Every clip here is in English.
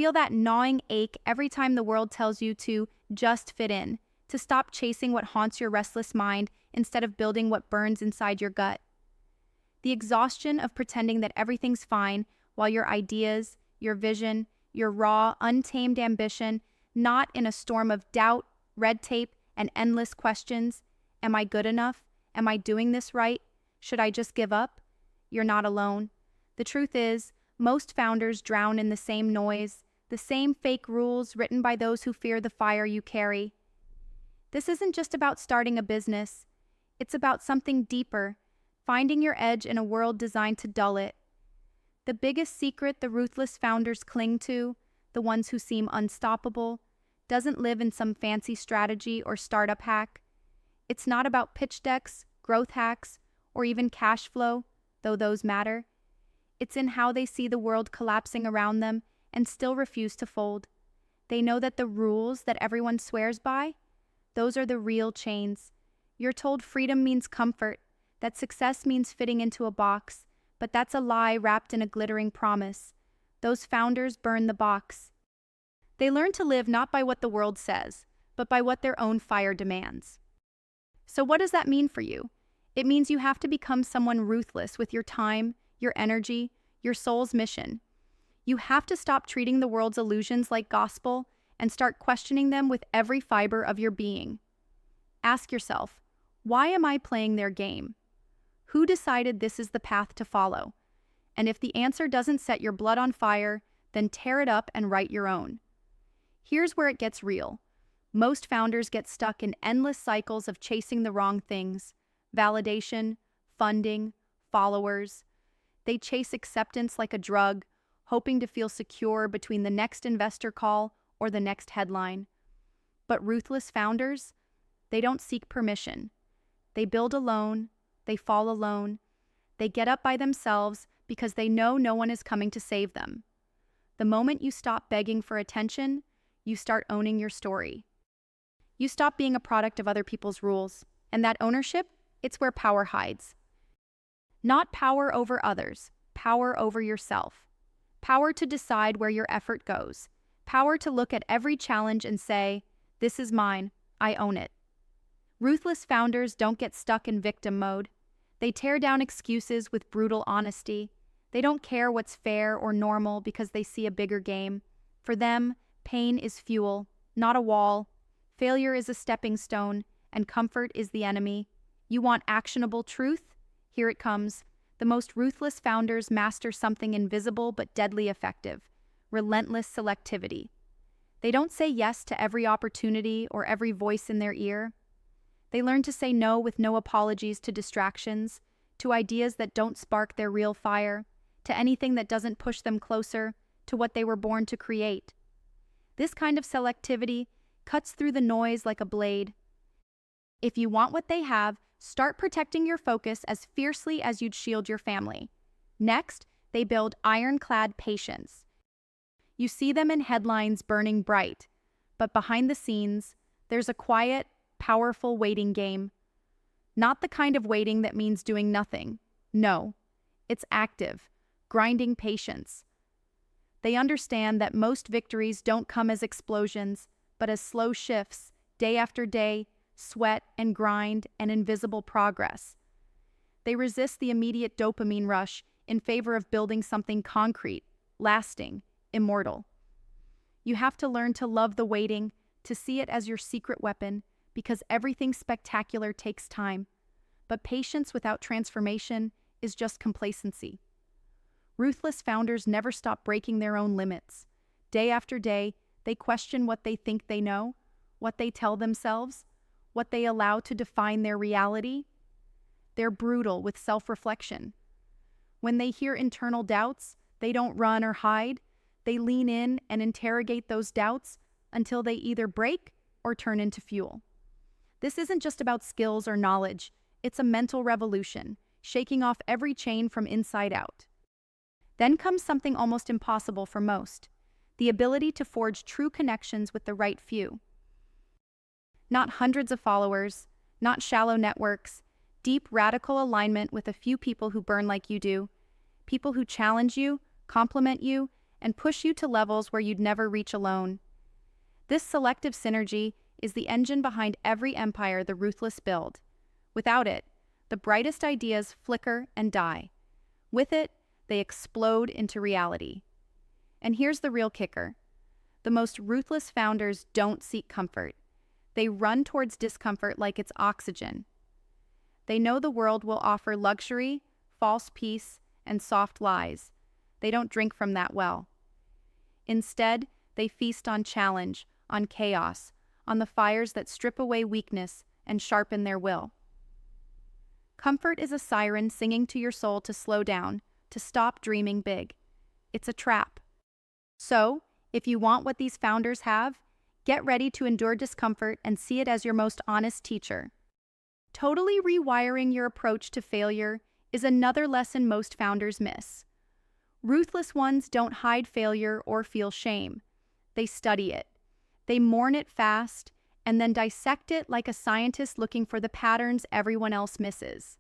Feel that gnawing ache every time the world tells you to just fit in, to stop chasing what haunts your restless mind instead of building what burns inside your gut. The exhaustion of pretending that everything's fine while your ideas, your vision, your raw, untamed ambition, not in a storm of doubt, red tape, and endless questions. Am I good enough? Am I doing this right? Should I just give up? You're not alone. The truth is, most founders drown in the same noise, the same fake rules written by those who fear the fire you carry. This isn't just about starting a business. It's about something deeper, finding your edge in a world designed to dull it. The biggest secret the ruthless founders cling to, the ones who seem unstoppable, doesn't live in some fancy strategy or startup hack. It's not about pitch decks, growth hacks, or even cash flow, though those matter. It's in how they see the world collapsing around them and still refuse to fold. They know that the rules that everyone swears by, those are the real chains. You're told freedom means comfort, that success means fitting into a box, but that's a lie wrapped in a glittering promise. Those founders burn the box. They learn to live not by what the world says, but by what their own fire demands. So what does that mean for you? It means you have to become someone ruthless with your time, your energy, your soul's mission. You have to stop treating the world's illusions like gospel and start questioning them with every fiber of your being. Ask yourself, why am I playing their game? Who decided this is the path to follow? And if the answer doesn't set your blood on fire, then tear it up and write your own. Here's where it gets real. Most founders get stuck in endless cycles of chasing the wrong things: validation, funding, followers. They chase acceptance like a drug, hoping to feel secure between the next investor call or the next headline. But ruthless founders, they don't seek permission. They build alone, they fall alone, they get up by themselves because they know no one is coming to save them. The moment you stop begging for attention, you start owning your story. You stop being a product of other people's rules, and that ownership, it's where power hides. Not power over others, power over yourself. Power to decide where your effort goes. Power to look at every challenge and say, "This is mine, I own it." Ruthless founders don't get stuck in victim mode. They tear down excuses with brutal honesty. They don't care what's fair or normal because they see a bigger game. For them, pain is fuel, not a wall. Failure is a stepping stone, and comfort is the enemy. You want actionable truth? Here it comes. The most ruthless founders master something invisible but deadly effective: relentless selectivity. They don't say yes to every opportunity or every voice in their ear. They learn to say no with no apologies to distractions, to ideas that don't spark their real fire, to anything that doesn't push them closer to what they were born to create. This kind of selectivity cuts through the noise like a blade. If you want what they have, start protecting your focus as fiercely as you'd shield your family. Next, they build ironclad patience. You see them in headlines burning bright, but behind the scenes, there's a quiet, powerful waiting game. Not the kind of waiting that means doing nothing. No, it's active, grinding patience. They understand that most victories don't come as explosions, but as slow shifts, day after day, sweat and grind and invisible progress. They resist the immediate dopamine rush in favor of building something concrete, lasting, immortal. You have to learn to love the waiting, to see it as your secret weapon, because everything spectacular takes time. But patience without transformation is just complacency. Ruthless founders never stop breaking their own limits. Day after day, they question what they think they know, what they tell themselves, what they allow to define their reality. They're brutal with self-reflection. When they hear internal doubts, they don't run or hide. They lean in and interrogate those doubts until they either break or turn into fuel. This isn't just about skills or knowledge. It's a mental revolution, shaking off every chain from inside out. Then comes something almost impossible for most: the ability to forge true connections with the right few. Not hundreds of followers, not shallow networks, deep, radical alignment with a few people who burn like you do, people who challenge you, compliment you, and push you to levels where you'd never reach alone. This selective synergy is the engine behind every empire the Ruthless build. Without it, the brightest ideas flicker and die. With it, they explode into reality. And here's the real kicker. The most ruthless founders don't seek comfort. They run towards discomfort like it's oxygen. They know the world will offer luxury, false peace, and soft lies. They don't drink from that well. Instead, they feast on challenge, on chaos, on the fires that strip away weakness and sharpen their will. Comfort is a siren singing to your soul to slow down, to stop dreaming big. It's a trap. So, if you want what these founders have, get ready to endure discomfort and see it as your most honest teacher. Totally rewiring your approach to failure is another lesson most founders miss. Ruthless ones don't hide failure or feel shame. They study it. They mourn it fast and then dissect it like a scientist looking for the patterns everyone else misses.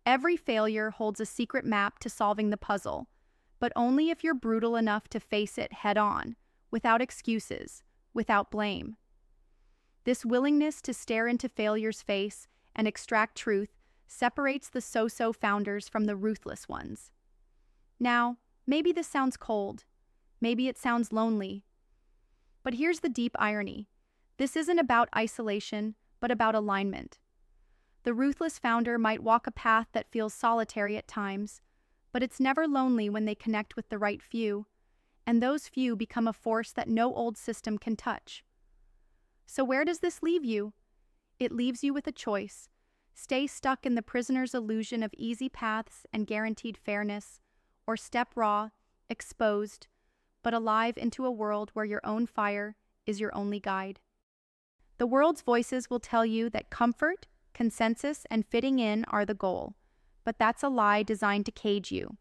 Every failure holds a secret map to solving the puzzle, but only if you're brutal enough to face it head-on, without excuses, without blame. This willingness to stare into failure's face and extract truth separates the so-so founders from the ruthless ones. Now, maybe this sounds cold. Maybe it sounds lonely. But here's the deep irony. This isn't about isolation, but about alignment. The ruthless founder might walk a path that feels solitary at times, but it's never lonely when they connect with the right few, and those few become a force that no old system can touch. So where does this leave you? It leaves you with a choice. Stay stuck in the prisoner's illusion of easy paths and guaranteed fairness, or step raw, exposed, but alive into a world where your own fire is your only guide. The world's voices will tell you that comfort, consensus, and fitting in are the goal, but that's a lie designed to cage you.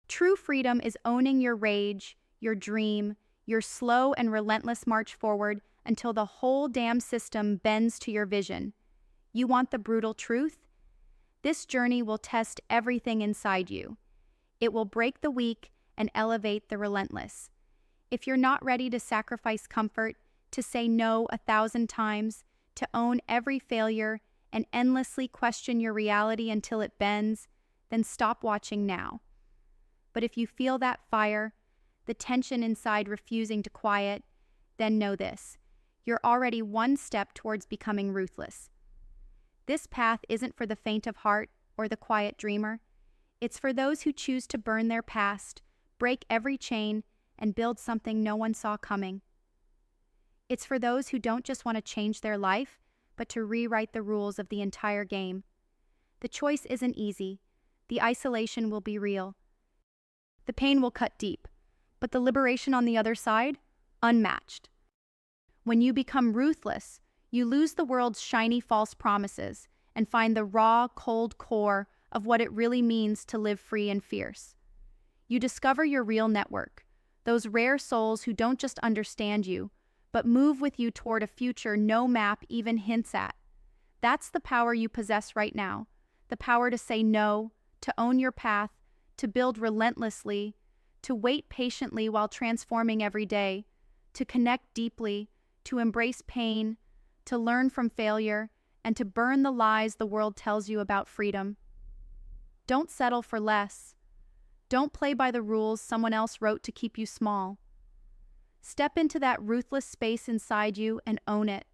True freedom is owning your rage, your dream, your slow and relentless march forward until the whole damn system bends to your vision. You want the brutal truth? This journey will test everything inside you. It will break the weak and elevate the relentless. If you're not ready to sacrifice comfort, to say no 1,000 times, to own every failure, and endlessly question your reality until it bends, then stop watching now. But if you feel that fire, the tension inside refusing to quiet, then know this: you're already one step towards becoming ruthless. This path isn't for the faint of heart or the quiet dreamer. It's for those who choose to burn their past, break every chain, and build something no one saw coming. It's for those who don't just want to change their life, but to rewrite the rules of the entire game. The choice isn't easy. The isolation will be real. The pain will cut deep, but the liberation on the other side, unmatched. When you become ruthless, you lose the world's shiny false promises and find the raw, cold core of what it really means to live free and fierce. You discover your real network, those rare souls who don't just understand you, but move with you toward a future no map even hints at. That's the power you possess right now, the power to say no, to own your path, to build relentlessly, to wait patiently while transforming every day, to connect deeply, to embrace pain, to learn from failure, and to burn the lies the world tells you about freedom. Don't settle for less. Don't play by the rules someone else wrote to keep you small. Step into that ruthless space inside you and own it.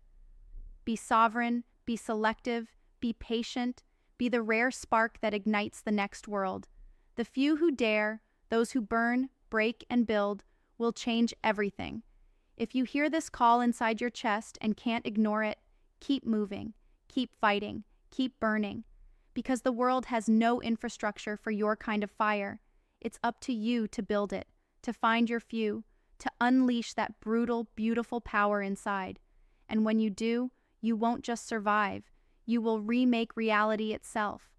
Be sovereign, be selective, be patient, be the rare spark that ignites the next world. The few who dare, those who burn, break, and build, will change everything. If you hear this call inside your chest and can't ignore it, keep moving, keep fighting, keep burning. Because the world has no infrastructure for your kind of fire. It's up to you to build it, to find your few, to unleash that brutal, beautiful power inside. And when you do, you won't just survive. You will remake reality itself.